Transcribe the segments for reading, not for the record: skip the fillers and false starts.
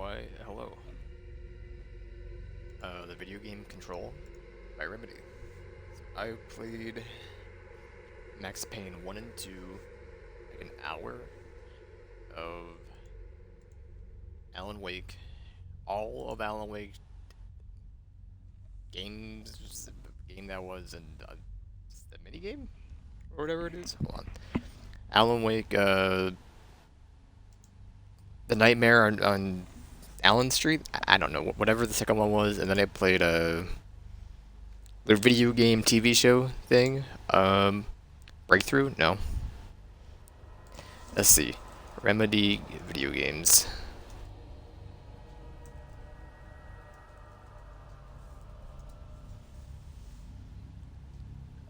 Why, hello. The video game Control by Remedy. I played Max Payne 1 and 2, like an hour of Alan Wake, all of Alan Wake games, game that was in the mini game or whatever it is. Hold on. Alan Wake, the Nightmare on Allen Street. I don't know whatever the second one was, and then I played the video game TV show thing. Breakthrough? No. Let's see. Remedy video games.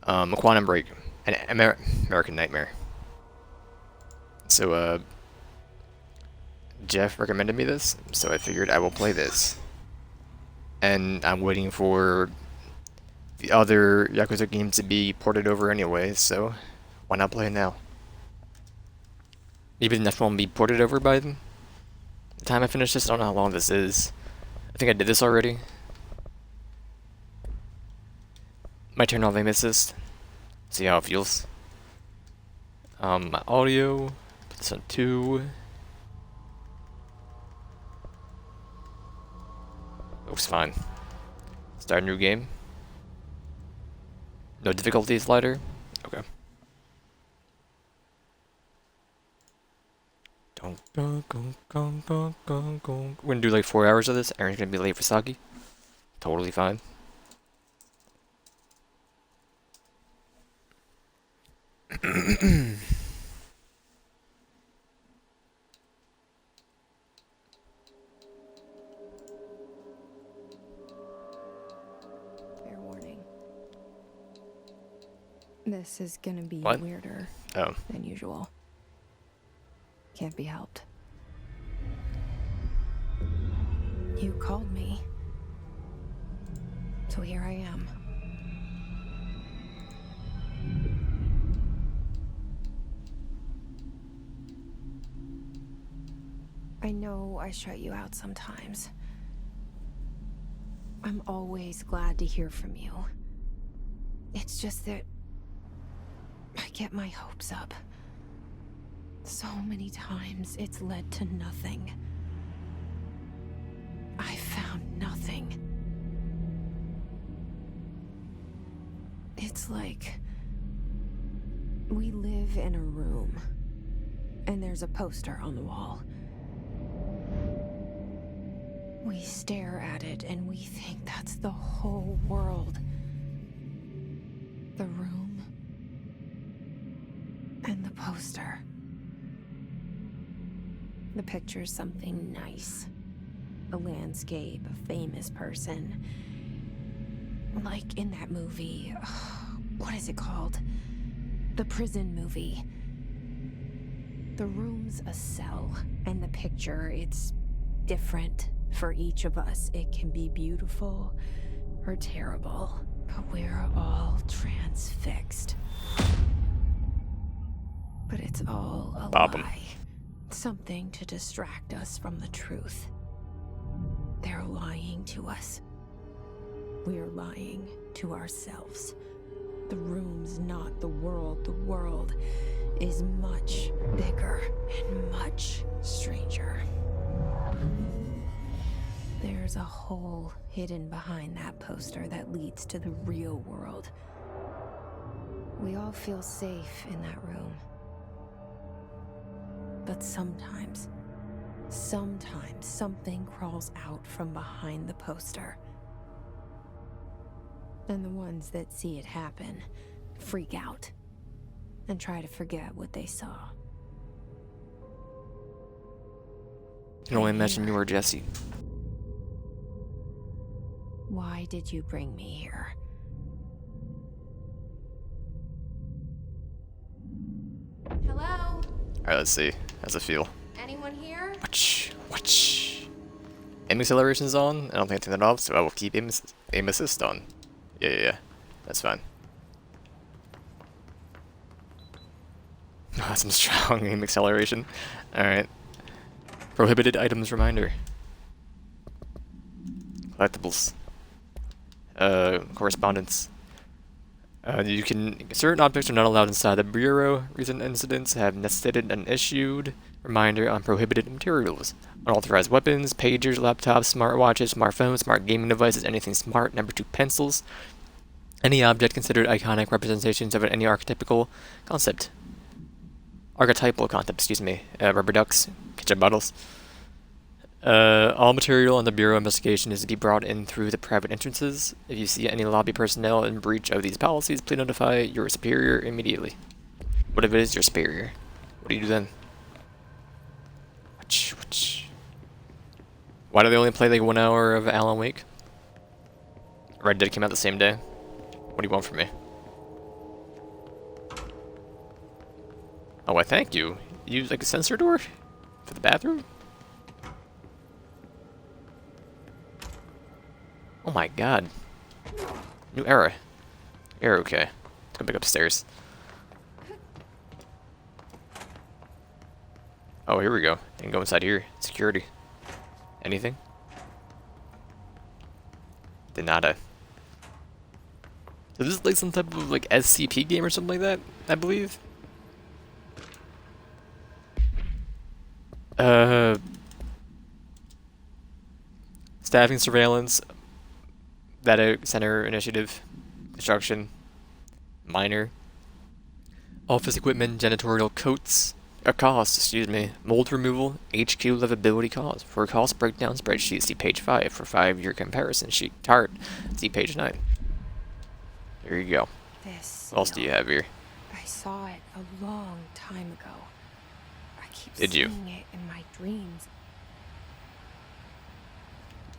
Quantum Break, an American Nightmare. So, Jeff recommended me this, so I figured I will play this. And I'm waiting for the other Yakuza games to be ported over anyway, so why not play it now? Maybe the next one will be ported over by the time I finish this. I don't know how long this is. I think I did this already. Might turn off aim assist. See how it feels. My audio. Put this on 2. Looks fine. Start a new game. No difficulty slider? Okay. We're gonna do like 4 hours of this. Aaron's gonna be late for Saki. Totally fine. Fair warning. This is gonna be What? weirder Oh. than usual. Can't be helped. You called me. So here I am. I know I shut you out sometimes. I'm always glad to hear from you. It's just that I get my hopes up. So many times it's led to nothing. I found nothing. It's like we live in a room and there's a poster on the wall. We stare at it and we think that's the whole world. The room and the poster. The picture's something nice. A landscape, a famous person. Like in that movie, what is it called? The prison movie. The room's a cell, and the picture, it's different for each of us. It can be beautiful or terrible, but we're all transfixed. But it's all a Pop 'em. lie. Something to distract us from the truth. They're lying to us. We're lying to ourselves. The room's not the world. The world is much bigger and much stranger. There's a hole hidden behind that poster that leads to the real world. We all feel safe in that room. But sometimes something crawls out from behind the poster. And the ones that see it happen freak out and try to forget what they saw. I can only imagine you were Jesse. Why did you bring me here? Hello? Alright, let's see. How's it feel? Anyone here? Watch. Aim acceleration's on. I don't think I turned that off, so I will keep aim assist on. Yeah. That's fine. Some strong aim acceleration. Alright. Prohibited items reminder. collectibles, correspondence. You can certain objects are not allowed inside the bureau. Recent incidents have necessitated an issued reminder on prohibited materials. Unauthorized weapons, pagers, laptops, smartwatches, smartphones, smart gaming devices, anything smart. Number 2, pencils. Any object considered iconic representations of any archetypical concept. Archetypal concept, excuse me. Rubber ducks, ketchup bottles. All material on the Bureau investigation is to be brought in through the private entrances. If you see any lobby personnel in breach of these policies, please notify your superior immediately. What if it is your superior? What do you do then? Why do they only play like 1 hour of Alan Wake? Red Dead came out the same day. What do you want from me? Oh, why thank you. You use like a sensor door? For the bathroom? Oh my god. New era. You're okay. Let's go back upstairs. Oh, here we go. I can go inside here. Security. Anything? De nada. So this is like some type of like SCP game or something like that, I believe. Staffing surveillance. Data center initiative. Construction. Minor. Office equipment, janitorial coats. Cost, excuse me. Mold removal, HQ livability cost. For cost breakdown spreadsheet, see page 5. For 5-year comparison sheet. Chart, see page 9. There you go. This What else do you have here? I saw it a long time ago. I keep Did you? seeing it in my dreams.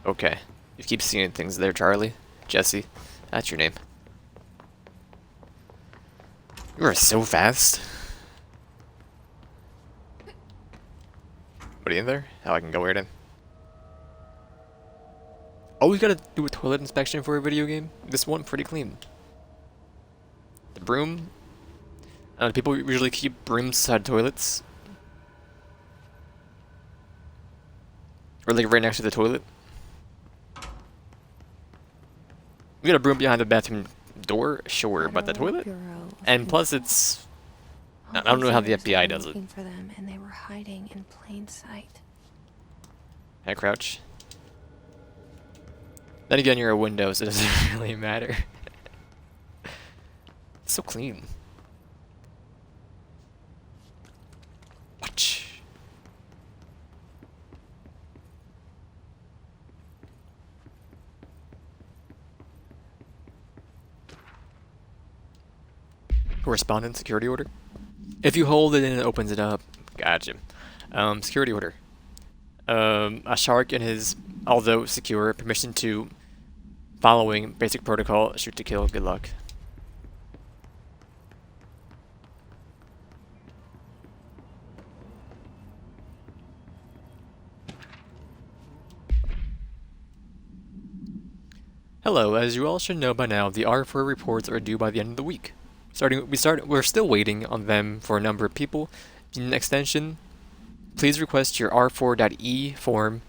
Okay. You keep seeing things there, Charlie. Jesse. That's your name. You are so fast. What are you in there? How I can go weird in. Always gotta do a toilet inspection for a video game. This one pretty clean. The broom. People usually keep brooms beside toilets. Or like right next to the toilet. We got a broom behind the bathroom door, sure, but the toilet? And plus it's... I don't know how the FBI does it. For them, and they were hiding in plain sight. Hey, crouch. Then again, you're a window, so it doesn't really matter. It's so clean. Watch. Correspondent security order. If you hold it and it opens it up. Gotcha. Security order. A shark and his, although secure, permission to, following basic protocol, shoot to kill. Good luck. Hello, as you all should know by now, the R4 reports are due by the end of the week. We're still waiting on them for a number of people. In an extension, please request your R4.E form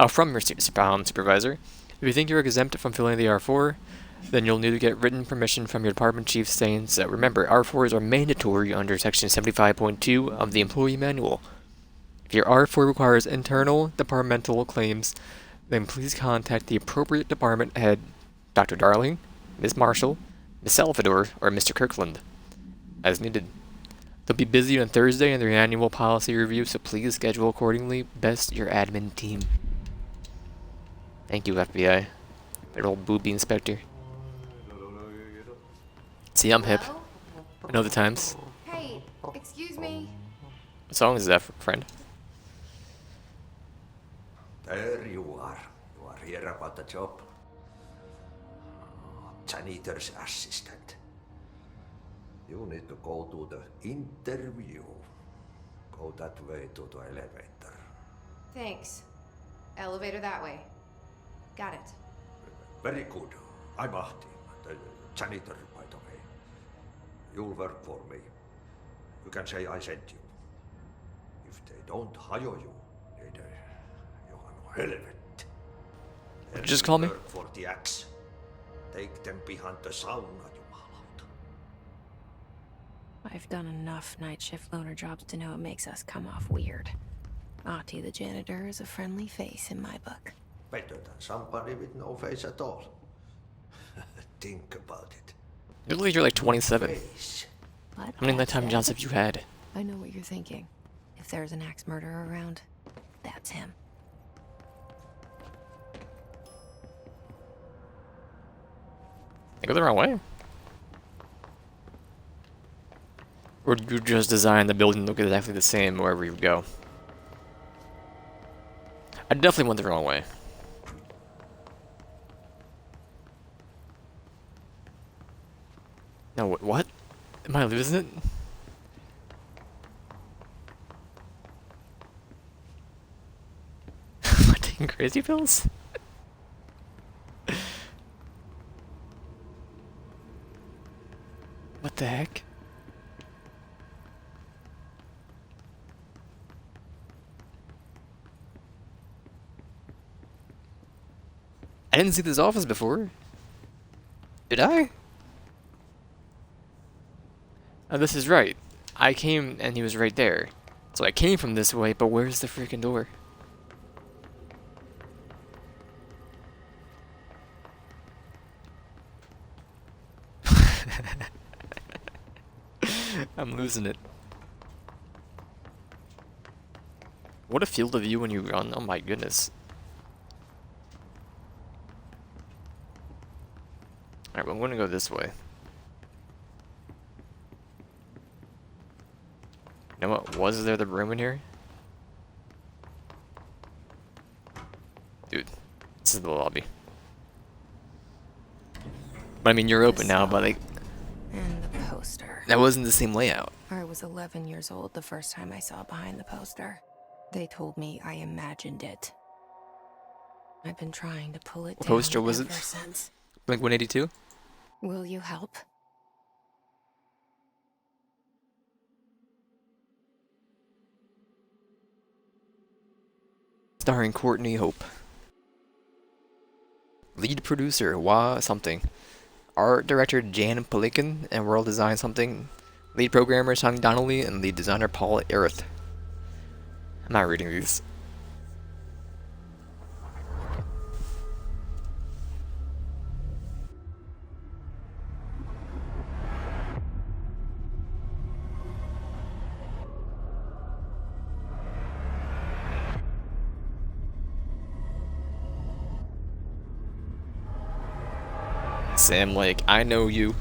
from your supervisor. If you think you're exempt from filling the R4, then you'll need to get written permission from your department chief saying so. Remember, R4s are mandatory under section 75.2 of the employee manual. If your R4 requires internal departmental claims, then please contact the appropriate department head, Dr. Darling, Ms. Marshall, Ms. Salvador, or Mr. Kirkland, as needed. They'll be busy on Thursday in their annual policy review, so please schedule accordingly. Best, your admin team. Thank you, FBI. That old booby inspector. See, I'm hip. I know the times. Hey, excuse me. What song is that, friend? There you are. You are here about the job. Janitor's assistant. You need to go to the interview. Go that way to the elevator. Thanks. Elevator that way. Got it. Very good. I'm Ahti, the janitor, by the way. You'll work for me. You can say I sent you. If they don't hire you, niin johan on helvetti. What'd you just call me? Work for the axe. Take them behind the sauna, jumalauta. I've done enough night shift loner jobs to know it makes us come off weird. Ahti the janitor is a friendly face in my book. Better than somebody with no face at all. Think about it. You look like you're like 27. Face. But How many that lifetime said, jobs have you had? I know what you're thinking. If there's an axe murderer around, that's him. I go the wrong way? Or did you just design the building to look exactly the same wherever you go? I definitely went the wrong way. No, what? Am I losing it? Am I taking crazy pills? What the heck? I didn't see this office before. Did I? Oh, this is right. I came and he was right there. So I came from this way, but where's the freaking door? I'm losing it. What a field of view when you run. Oh my goodness. Alright, well, I'm gonna go this way. You know what? Was there the room in here? Dude, this is the lobby. But I mean, you're open now, but like, And the poster. that wasn't the same layout. I was 11 years old the first time I saw behind the poster. They told me I imagined it. I've been trying to pull it What down poster was ever it? since. Blink 182? Will you help? Starring Courtney Hope. Lead producer, Wah something. Art director Jan Pelikan and world design something. Lead programmer Sonny Donnelly and lead designer Paul Erith. I'm not reading these. Sam Lake, I know you.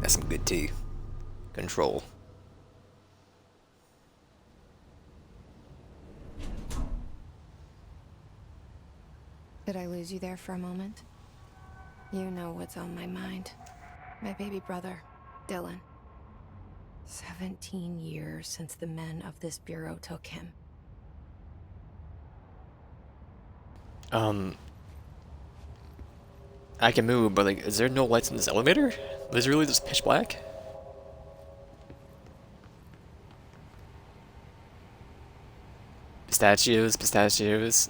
That's some good tea. Control. Did I lose you there for a moment? You know what's on my mind. My baby brother, Dylan. 17 years since the men of this bureau took him. I can move, but like, is there no lights in this elevator? Is it really just pitch black? Pistachios, pistachios,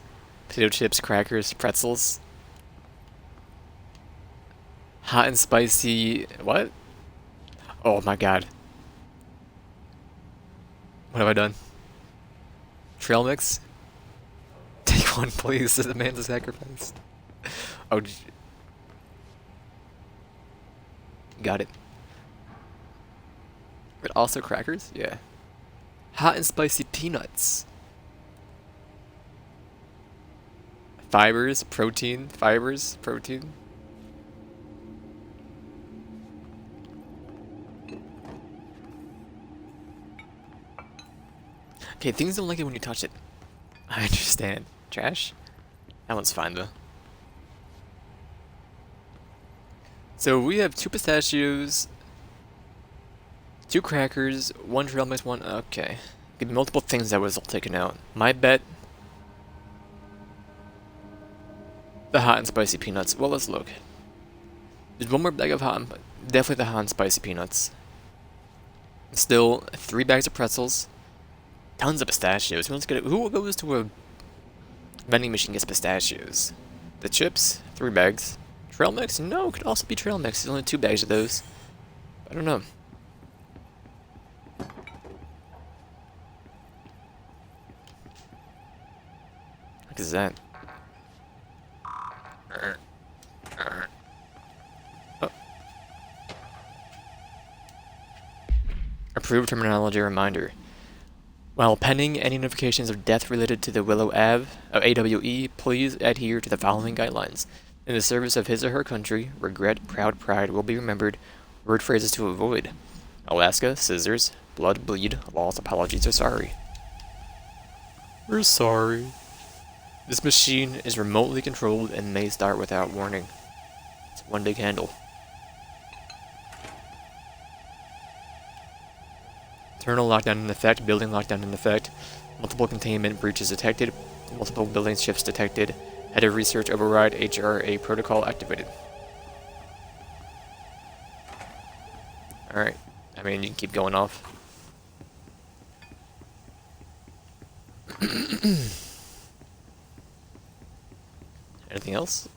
potato chips, crackers, pretzels. Hot and spicy, what? Oh my god. What have I done? Trail mix? Take one, please. This demands a sacrifice. Oh, got it. But also crackers? Yeah. Hot and spicy peanuts. Fibers, protein, fibers, protein. Okay, things don't like it when you touch it. I understand. Trash? That one's fine though. So we have 2 pistachios, 2 crackers, 1 trail mix, 1. Okay. Could be multiple things that was all taken out. My bet. The hot and spicy peanuts. Well, let's look. There's one more bag of hot, definitely the hot and spicy peanuts. Still 3 bags of pretzels, tons of pistachios. Who goes to a vending machine and gets pistachios? The chips, 3 bags. Trail mix? No, it could also be trail mix. There's only 2 bags of those. I don't know. What is that? Oh. Approved terminology reminder. While pending any notifications of death related to the Willow Ave of AWE, please adhere to the following guidelines. In the service of his or her country, regret, proud pride will be remembered. Word phrases to avoid. Alaska, scissors, blood, bleed, lost, apologies, or sorry. We're sorry. This machine is remotely controlled and may start without warning. It's one big handle. Internal lockdown in effect, building lockdown in effect, multiple containment breaches detected, multiple building shifts detected, head of research override, HRA protocol activated. Alright, I mean, you can keep going off. Anything else?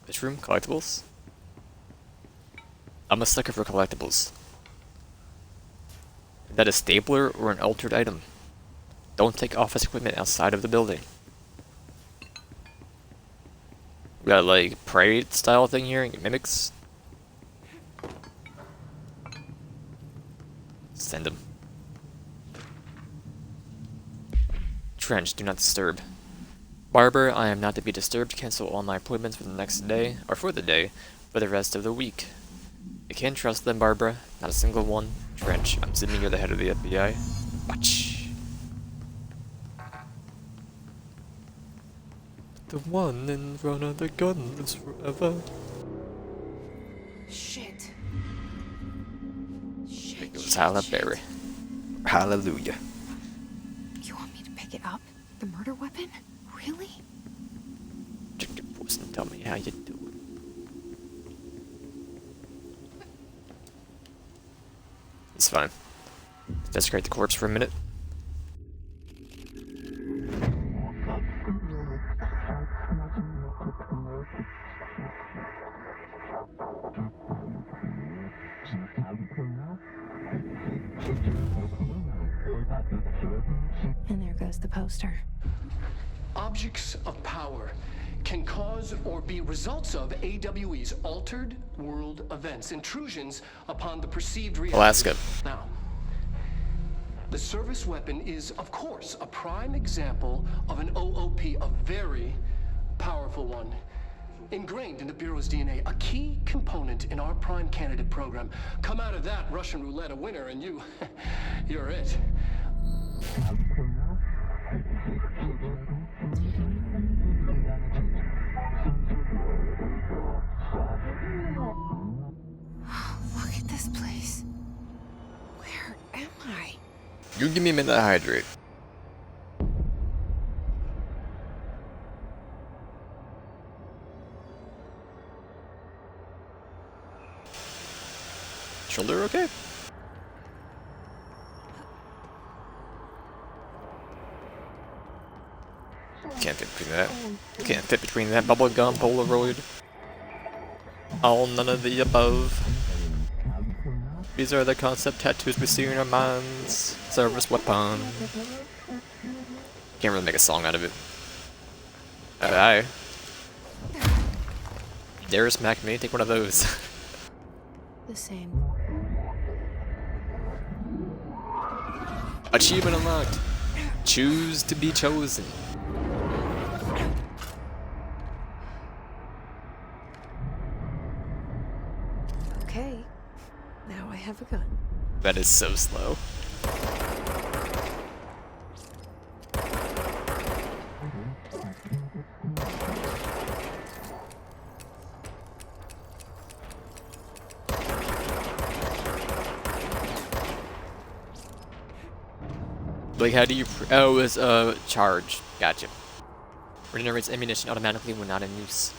This room, collectibles? I'm a sucker for collectibles. Is that a stapler or an altered item? Don't take office equipment outside of the building. We got like parade style thing here, mimics. Send them. Trench, do not disturb. Barber, I am not to be disturbed. Cancel all my appointments for the next day, or for the day, for the rest of the week. I can't trust them, Barbara. Not a single one. Trench, I'm assuming you're the head of the FBI. Watch. The one in front of the gun lives forever. Shit. It goes Halle Berry. Hallelujah. You want me to pick it up? The murder weapon? Really? Check your voice and tell me how you do it. It's fine. Desecrate the corpse for a minute. And there goes the poster. Objects of power can cause or be results of AWE's altered world events, intrusions upon the perceived reality. Alaska. Now, the service weapon is, of course, a prime example of an OOP, a very powerful one. Ingrained in the Bureau's DNA, a key component in our prime candidate program. Come out of that Russian roulette a winner and you're it. Look at this place. Where am I? You give me a minute to hydrate. Shoulder okay? Can't fit between that. Can't fit between that bubblegum Polaroid. All none of the above. These are the concept tattoos we see in our minds. Service weapon. Can't really make a song out of it. Aye. Dare smack me? Take one of those. The same. Achievement unlocked. Choose to be chosen. Okay. Now I have a gun. That is so slow. Like, how do you... Oh, it's charge. Gotcha. Regenerates ammunition automatically when not in use.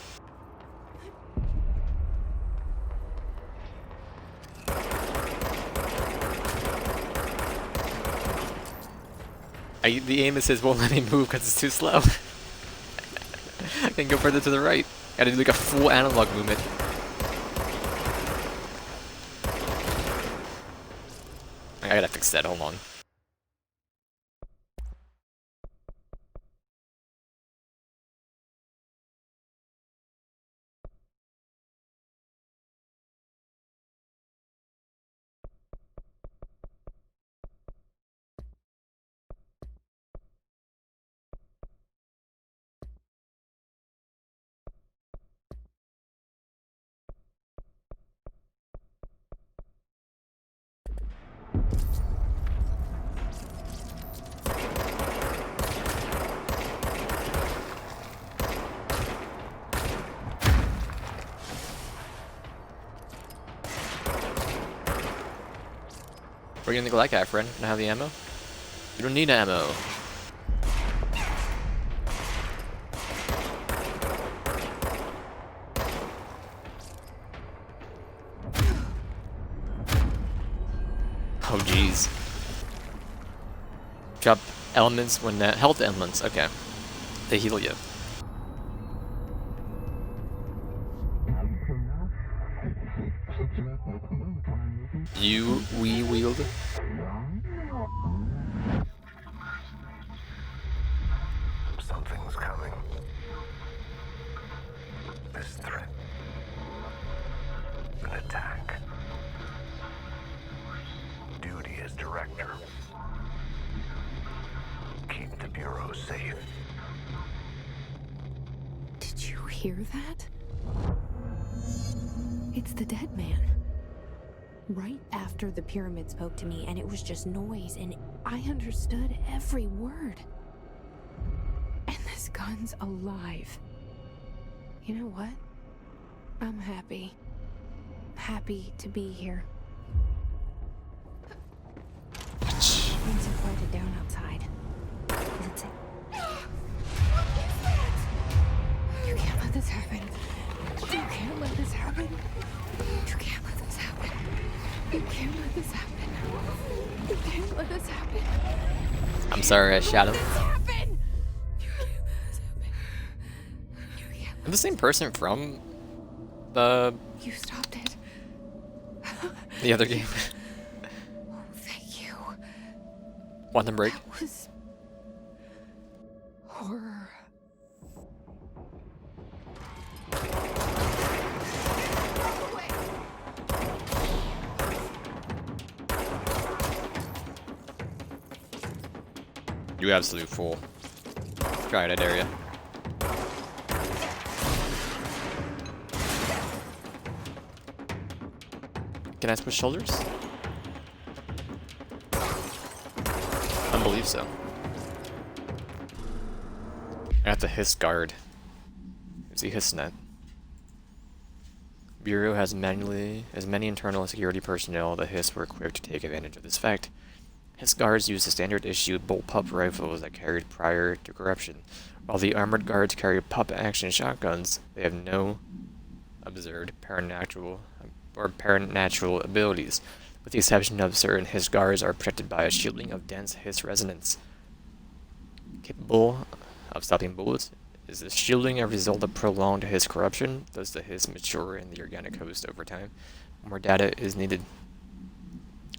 The aim assist won't let me move because it's too slow. I can go further to the right. Gotta do like a full analog movement. I gotta fix that, hold on. Where are you gonna go like that, friend? Can I have the ammo? You don't need ammo. Oh jeez. Drop elements when health elements, okay. They heal you. We wield. Something's coming. This threat. An attack. Duty as director. Keep the Bureau safe. Did you hear that? It's the dead man. Right after the pyramid spoke to me, and it was just noise, and I understood every word. And this gun's alive. You know what? I'm happy. Happy to be here. Things have quieted down outside. Let's see. You can't let this happen. You can't let this happen. You can't let this happen. You can't let this happen. You can't let this happen. I'm sorry I shot him. I'm the same person from the You stopped it. other game. Oh, thank you. Quantum Break. That was horror. You absolute fool. Try it, I dare ya. Can I switch shoulders? I believe so. I got the hiss guard. It's the hiss net. Bureau has many internal security personnel. The hiss were equipped to take advantage of this fact. Hiss guards use the standard issue bullpup rifles that carried prior to corruption. While the armored guards carry pup-action shotguns, they have no observed paranatural abilities, with the exception of certain hiss guards are protected by a shielding of dense hiss resonance. Capable of stopping bullets, is the shielding a result of prolonged hiss corruption? Does the hiss mature in the organic host over time? More data is needed.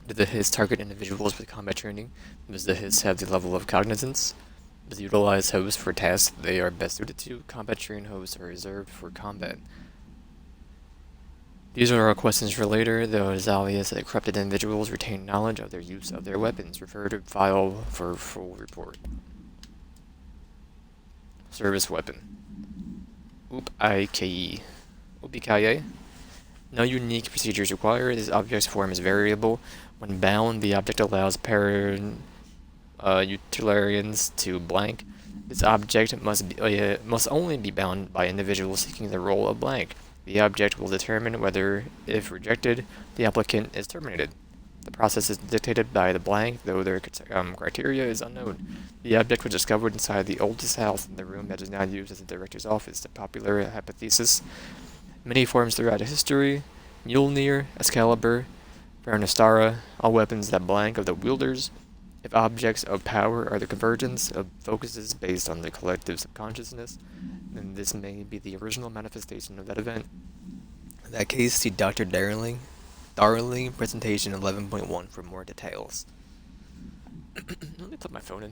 Do the hiss target individuals with combat training? Does the hiss have the level of cognizance? Does it utilize hosts for tasks they are best suited to? Combat trained hosts are reserved for combat. These are all questions for later, though it is obvious that corrupted individuals retain knowledge of their use of their weapons. Refer to file for full report. Service weapon. OOP-IKE. OOP-IKE. No unique procedures required. This object's form is variable. When bound, the object allows utilitarians to blank. This object must only be bound by individuals seeking the role of blank. The object will determine whether, if rejected, the applicant is terminated. The process is dictated by the blank, though their criteria is unknown. The object was discovered inside the oldest house in the room that is now used as the director's office. The popular hypothesis. Many forms throughout history. Mjolnir, Excalibur, Baronastara, all weapons that blank of the wielders. If objects of power are the convergence of focuses based on the collective subconsciousness, then this may be the original manifestation of that event. In that case, see Dr. Darling presentation 11.1 for more details. Let me plug my phone in.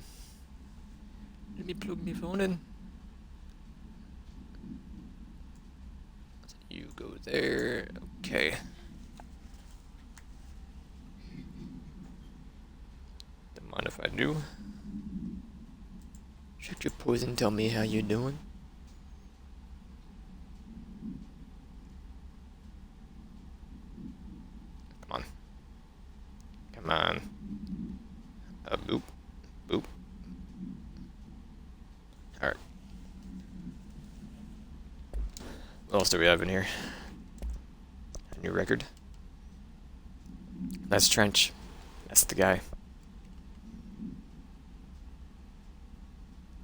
Let me plug my phone in. So you go there. Okay. Don't mind if I do. Shut your poison. Tell me how you doing. Come on. Come on. Boop. Boop. Alright. What else do we have in here? A new record. That's Trench. That's the guy.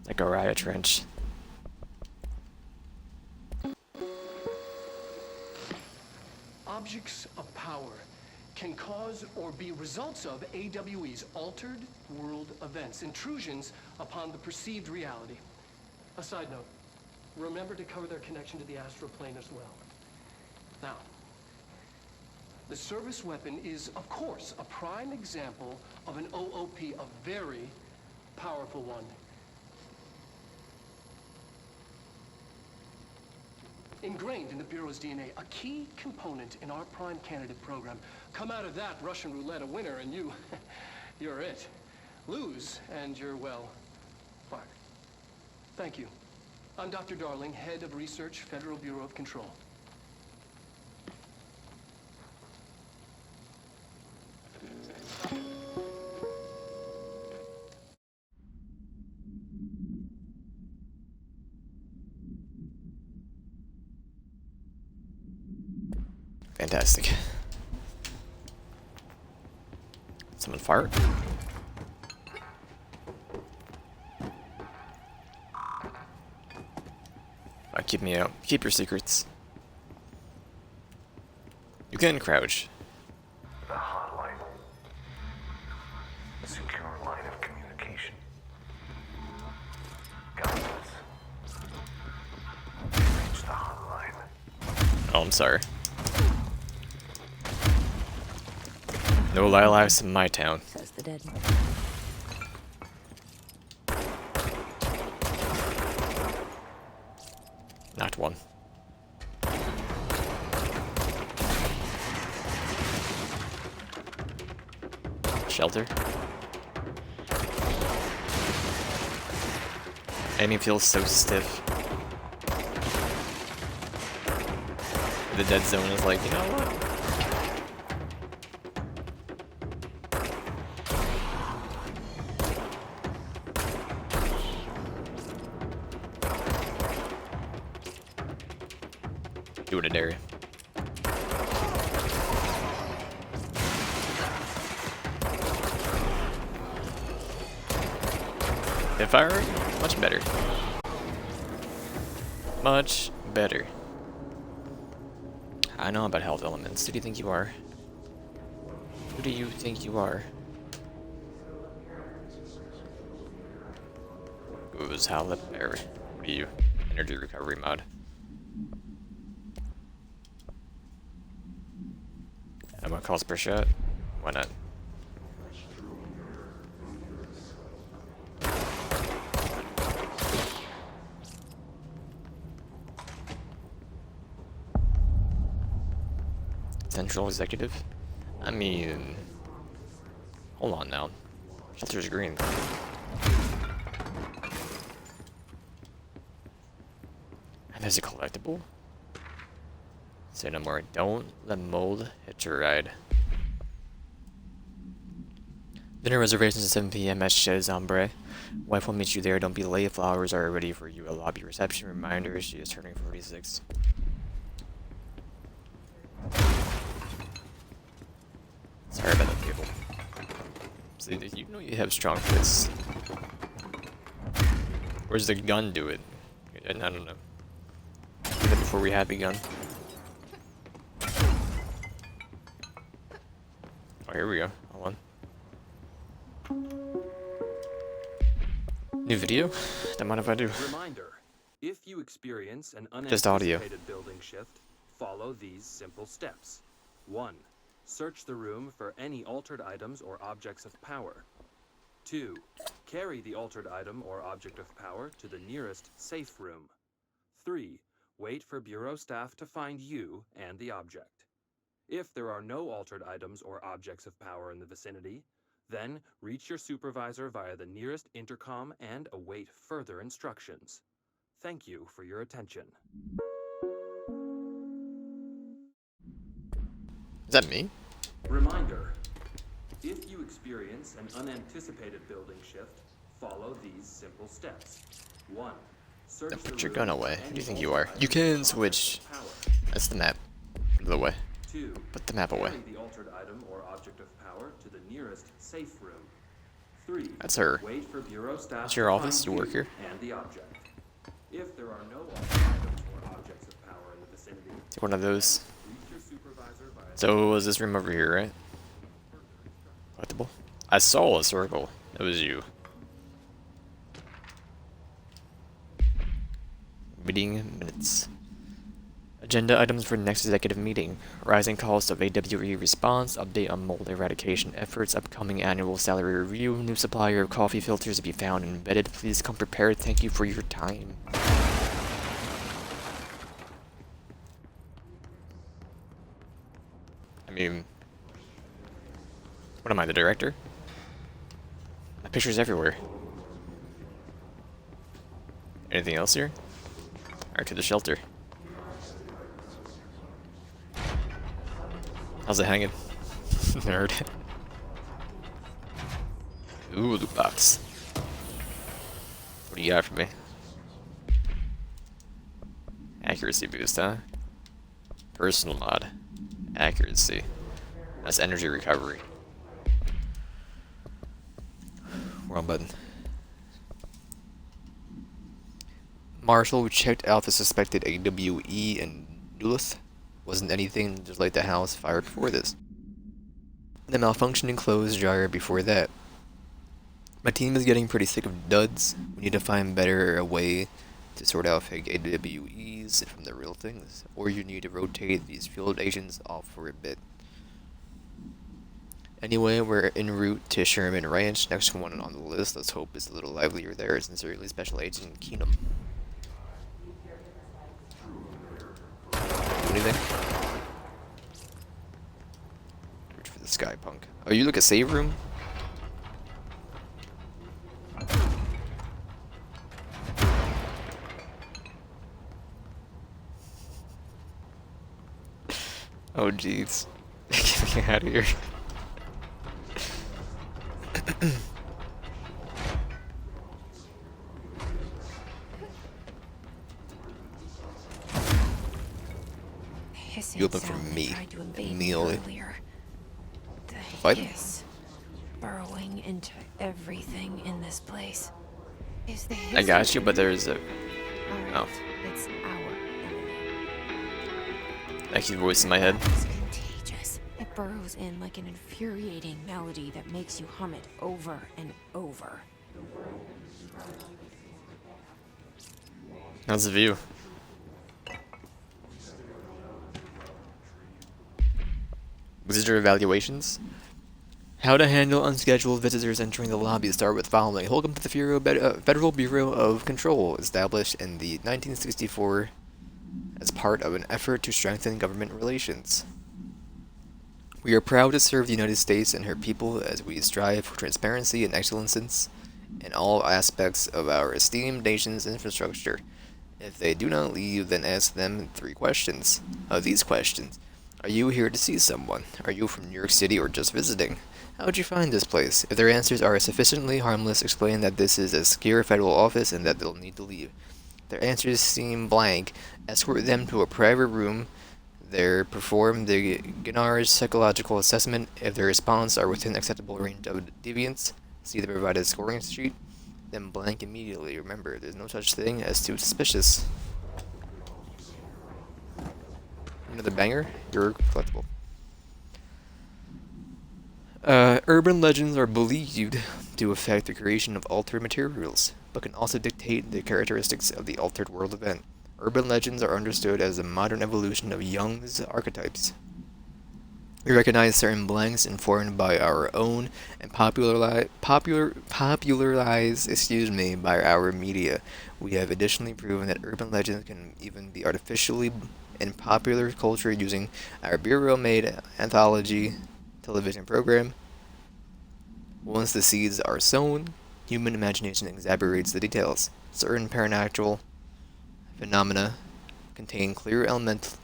Like Uriah Trench. Objects of power can cause or be results of AWE's altered world events, intrusions upon the perceived reality. A side note, remember to cover their connection to the astral plane as well. Now, the service weapon is, of course, a prime example of an OOP, a very powerful one. Ingrained in the Bureau's DNA, a key component in our prime candidate program. Come out of that Russian roulette a winner and you're it. Lose and you're, well, fired. Thank you. I'm Dr. Darling, Head of Research, Federal Bureau of Control. Fantastic. Someone fart? Keep me out. Keep your secrets. You can crouch. The hotline. A secure line of communication. Got this. Reach the hotline. Oh, I'm sorry. No lilacs in my town. Says the dead. Not one. Shelter. Aiming feels so stiff. The dead zone is like, you know what? Do it, I dare you. Hit fire? Much better. Much better. I know about health elements. Who do you think you are? Who do you think you are? Goes how the bear. What are you? Energy recovery mod. Ammo cost per shot? Why not? Central executive? I mean... Hold on now. Shelter's green. And there's a collectible? Say no more. Don't let mold hit your ride. Dinner reservations at 7 p.m. at Chez Ombre. Wife will meet you there. Don't be late. Flowers are ready for you. A lobby reception reminder. She is turning 46. Sorry about that, people. See, you know you have strong fists. Where's the gun do it? I don't know. Even before we had the gun. Oh, here we go. Hold on. New video? Don't mind if I do. Reminder, if you experience an Just audio. unanticipated building shift, follow these simple steps. 1. Search the room for any altered items or objects of power. 2. Carry the altered item or object of power to the nearest safe room. 3. Wait for Bureau staff to find you and the object. If there are no altered items or objects of power in the vicinity, then reach your supervisor via the nearest intercom and await further instructions. Thank you for your attention. Is that me? Reminder, if you experience an unanticipated building shift, follow these simple steps. 1. Search Don't the put your room gun for away. any Who do you think you altered are? You items can or objects switch. of power. That's the map. Put it away. 2. Put the map away. Carry the altered item or object of power to the nearest safe room. 3. That's her. Wait for Bureau staff That's your to office? find You work here? and the object. If there are no altered items or objects of power in the vicinity, Take one of those. reach your supervisor via So was this room over here, right? Collectible? I saw a circle. It was you. Meeting minutes. Agenda items for next executive meeting. Rising cost of AWE response, update on mold eradication efforts, upcoming annual salary review, new supplier of coffee filters to be found and embedded. Please come prepared. Thank you for your time. I mean, what am I, the director? My picture's everywhere. Anything else here? Alright, to the shelter. How's it hanging? Nerd. Ooh, loot box. What do you got for me? Accuracy boost, huh? Personal mod. Accuracy. That's energy recovery. Wrong button. Marshall checked out the suspected AWE in Duluth. Wasn't anything, just like the house fired before this. The malfunctioning clothes dryer before that. My team is getting pretty sick of duds. We need to find a way to sort out fake AWEs from the real things. Or you need to rotate these field agents off for a bit. Anyway, we're en route to Sherman Ranch, next one on the list. Let's hope it's a little livelier there. Sincerely, Special Agent Keenum. Anything? Reach for the sky, punk. Oh, you look at save room? Oh, jeez. Get me out of here. You open for me immediately. The Fight? hiss burrowing into everything in this place. Is the I got you, but there's a... Alright, Oh. it's our enemy. I keep voice in my head. It's contagious. It burrows in like an infuriating melody that makes you hum it over and over. How's the view? Visitor evaluations. How to handle unscheduled visitors entering the lobby. Start with following. Welcome to the Federal Bureau of Control, established in the 1964 as part of an effort to strengthen government relations. We are proud to serve the United States and her people as we strive for transparency and excellence in all aspects of our esteemed nation's infrastructure. If they do not leave, then ask them 3 questions. Of these questions, are you here to see someone? Are you from New York City or just visiting? How would you find this place? If their answers are sufficiently harmless, explain that this is a secure federal office and that they'll need to leave. If their answers seem blank, escort them to a private room. There, perform the Ginar's psychological assessment. If their responses are within acceptable range of deviance, see the provided scoring sheet. Then blank immediately. Remember, there's no such thing as too suspicious. Another banger? You're collectible. Urban legends are believed to affect the creation of altered materials. but can also dictate the characteristics of the altered world event. Urban legends are understood as a modern evolution of Jung's archetypes. We recognize certain blanks informed by our own and popularized, by our media. We have additionally proven that urban legends can even be artificially in popular culture using our bureau-made anthology television program. Once the seeds are sown, human imagination exaggerates the details. Certain paranormal phenomena contain clear elements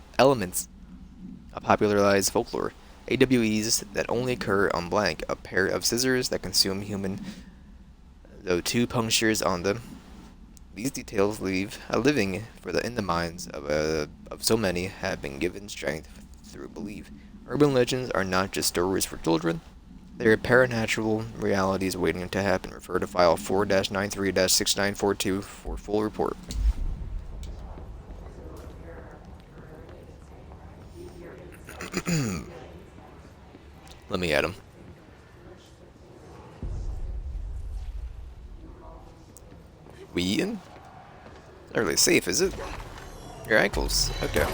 of popularized folklore. AWEs that only occur on blank, a pair of scissors that consume human, though two punctures on them. These details leave a living in the minds of so many have been given strength through belief. Urban legends are not just stories for children. They are paranatural realities waiting to happen. Refer to file 4-93-6942 for full report. Let me add them. We eating? Not really safe, is it? Your ankles. Okay.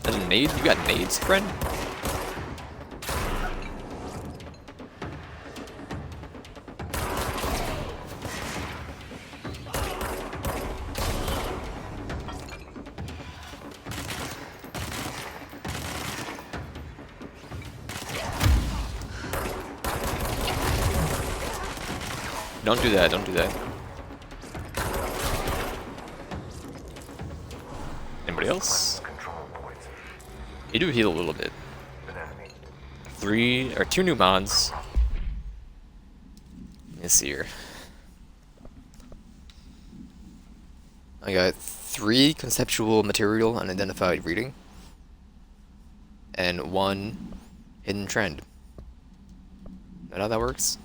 There's a nade? You got nades, friend? Don't do that, don't do that. Anybody else? You do heal a little bit. 2 new mods. Let's see here. I got 3 conceptual material unidentified reading. And 1 hidden trend. Is that how that works?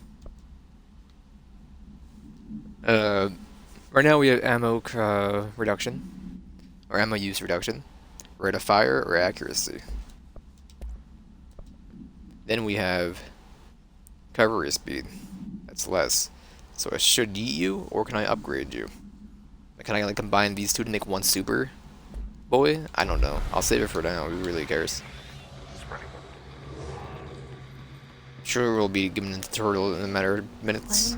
Right now we have ammo reduction, or ammo use reduction, rate of fire, or accuracy. Then we have recovery speed. That's less. So I should yeet you, or can I upgrade you? Can I like combine these two to make one super boy? I don't know. I'll save it for now. Who really cares? Sure, we'll be given a tutorial in a matter of minutes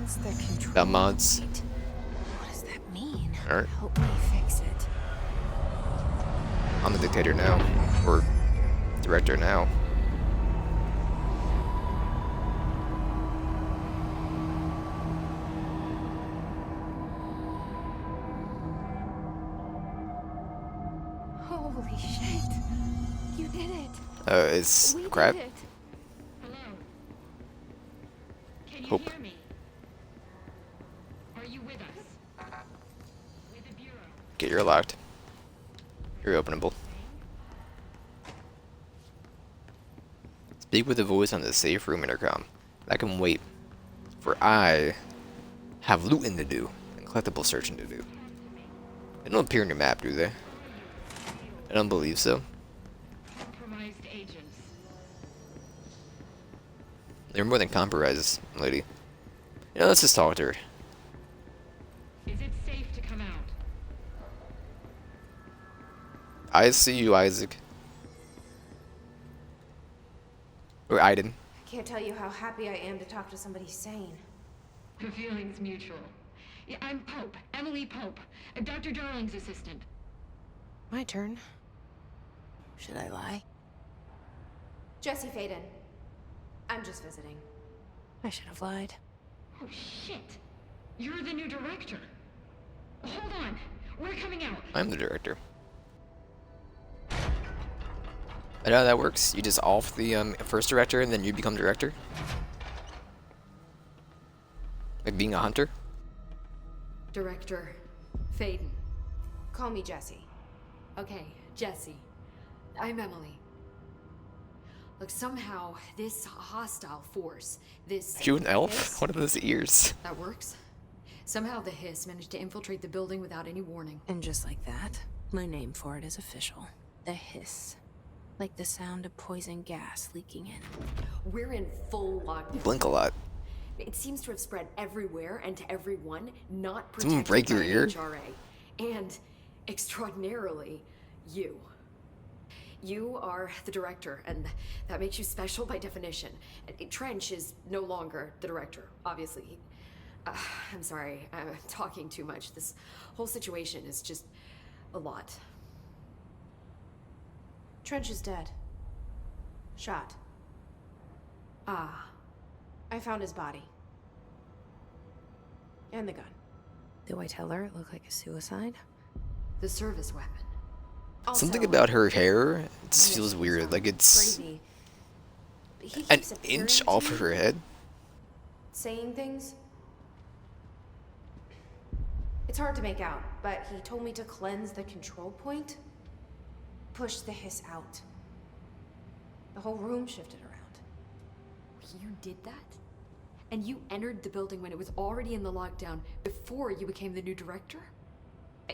about mods. What does that mean? Alright. Help me fix it. I'm the dictator now, or director now. Holy shit! You did it! It's We crap. did it! Hello? Can you Hope. hear me? Are you with us? With the Bureau. Okay, you're locked. You're openable. Speak with the voice on the safe room intercom. That can wait. For I have looting to do and collectible searching to do. They don't appear on your map, do they? I don't believe so. Compromised agents. They're more than compromised, lady. You know, let's just talk to her. Is it safe to come out? I see you, Isaac. Or Aiden. Can't tell you how happy I am to talk to somebody sane. The feeling's mutual. Yeah, I'm Pope, Emily Pope, Dr. Darling's assistant. My turn. Should I lie? Jesse Faden. I'm just visiting. I should have lied. Oh, shit. You're the new director. Hold on. We're coming out. I'm the director. I know how that works. You just off the first director and then you become director. Like being a hunter. Director Faden. Call me Jesse. Okay, Jesse. I'm Emily. Look, somehow this hostile force, this... Are you an elf? hiss- What are those ears? That works. Somehow the hiss managed to infiltrate the building without any warning. And just like that, my name for it is official. The hiss. Like the sound of poison gas leaking in. We're in full lockdown. Blink a lot. It seems to have spread everywhere and to everyone not Someone protected break your by ear? HRA. And, extraordinarily, you. You are the director, and that makes you special by definition. Trench is no longer the director, obviously. I'm sorry, I'm talking too much. This whole situation is just a lot. Trench is dead. Shot. Ah, I found his body. And the gun. Do I tell her it looked like a suicide? the service weapon. Something Also, about her hair, it just this feels sounds weird. Like it's crazy. He an keeps appearing inch to off me, of her head. saying things. It's hard to make out, but he told me to cleanse the control point. Push the hiss out. The whole room shifted around. You did that? And you entered the building when it was already in the lockdown before you became the new director?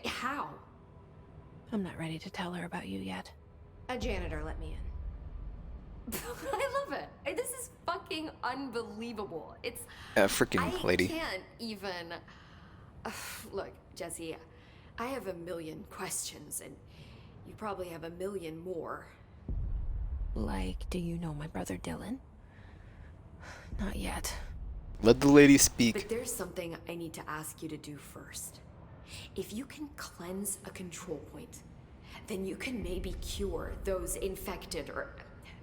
How? I'm not ready to tell her about you yet. A janitor let me in. I love it. This is fucking unbelievable. It's... Freaking lady. I can't even... Look, Jesse, I have a million questions, and you probably have a million more. Like, do you know my brother Dylan? Not yet. Let the lady speak. But there's something I need to ask you to do first. If you can cleanse a control point, then you can maybe cure those infected or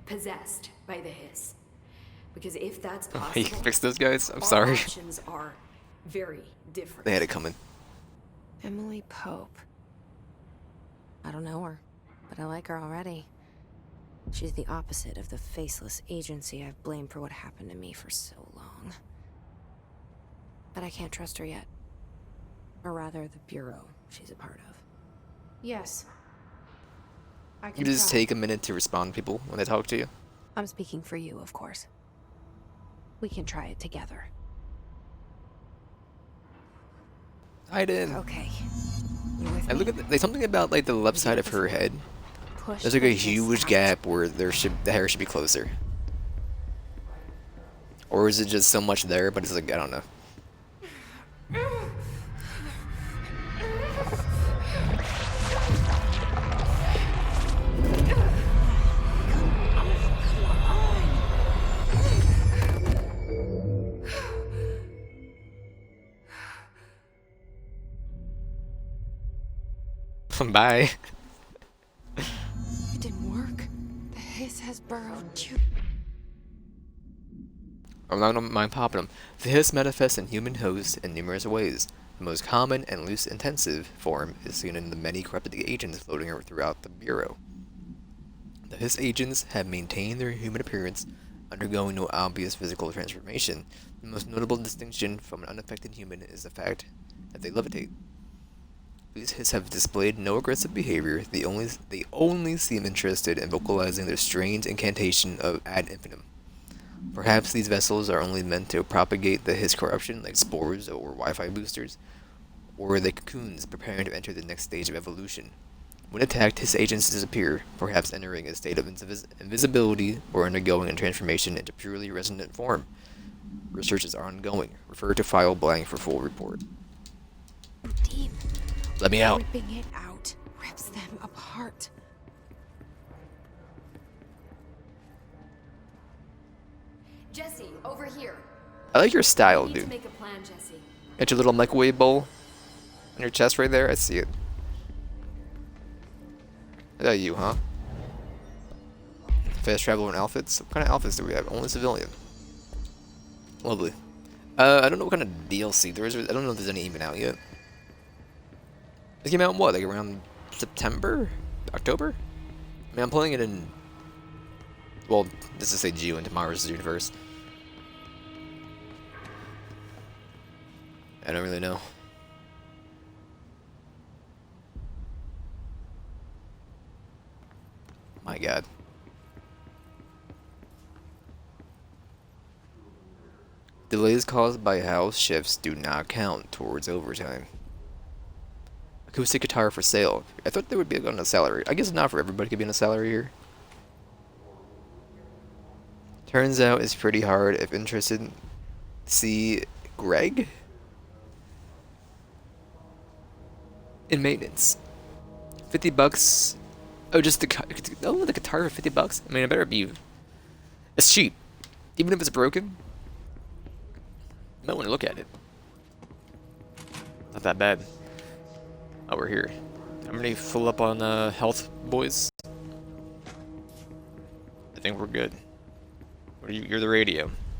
possessed by the hiss. Because if that's You possible, fix those guys? I'm our sorry. options are very different. They had it coming. Emily Pope. I don't know her, but I like her already. She's the opposite of the faceless agency I've blamed for what happened to me for so long. But I can't trust her yet. Or rather, the bureau she's a part of. Yes. I can You just try. take a minute to respond to people when they talk to you. I'm speaking for you, of course. We can try it together. I did. Okay. You with I me? look at like something about like the left side of her head. Push There's like a the hiss huge out. gap where the hair should be closer. Or is it just so much there, but it's like I don't know. Bye. It didn't work. The hiss has burrowed too. I'm not mind popping them. The hiss manifests in human hosts in numerous ways. The most common and loose intensive form is seen in the many corrupted agents floating throughout the Bureau. The hiss agents have maintained their human appearance, undergoing no obvious physical transformation. The most notable distinction from an unaffected human is the fact that they levitate. These hiss have displayed no aggressive behavior. They only seem interested in vocalizing their strange incantation of ad infinitum. Perhaps these vessels are only meant to propagate the hiss corruption, like spores or Wi-Fi boosters, or are they cocoons preparing to enter the next stage of evolution? When attacked, hiss agents disappear, perhaps entering a state of invisibility or undergoing a transformation into purely resonant form. Research is ongoing. Refer to file blank for full report. Deep. Let me out. Ripping it out rips them apart. Jesse, over here. I like your style, We need to dude. make a plan, Jesse. Got your little microwave bowl on your chest right there. I see it. Is that you, huh? Fast traveler and outfits? What kind of outfits do we have? Only civilian. Lovely. I don't know what kind of DLC there is. I don't know if there's any even out yet. It came out in what? Like around September? October? I mean, I'm playing it in... Well, let's just say June, tomorrow's universe. I don't really know. My god. Delays caused by house shifts do not count towards overtime. Acoustic guitar for sale. I thought they would be on a salary. I guess not for everybody could be on a salary here. Turns out it's pretty hard if interested. See Greg? In maintenance. 50 bucks. Oh, just the guitar for 50 bucks? I mean, it better be. It's cheap. Even if it's broken, you might want to look at it. Not that bad. Oh, we're here. I'm gonna full up on health, boys. I think we're good. You're the radio.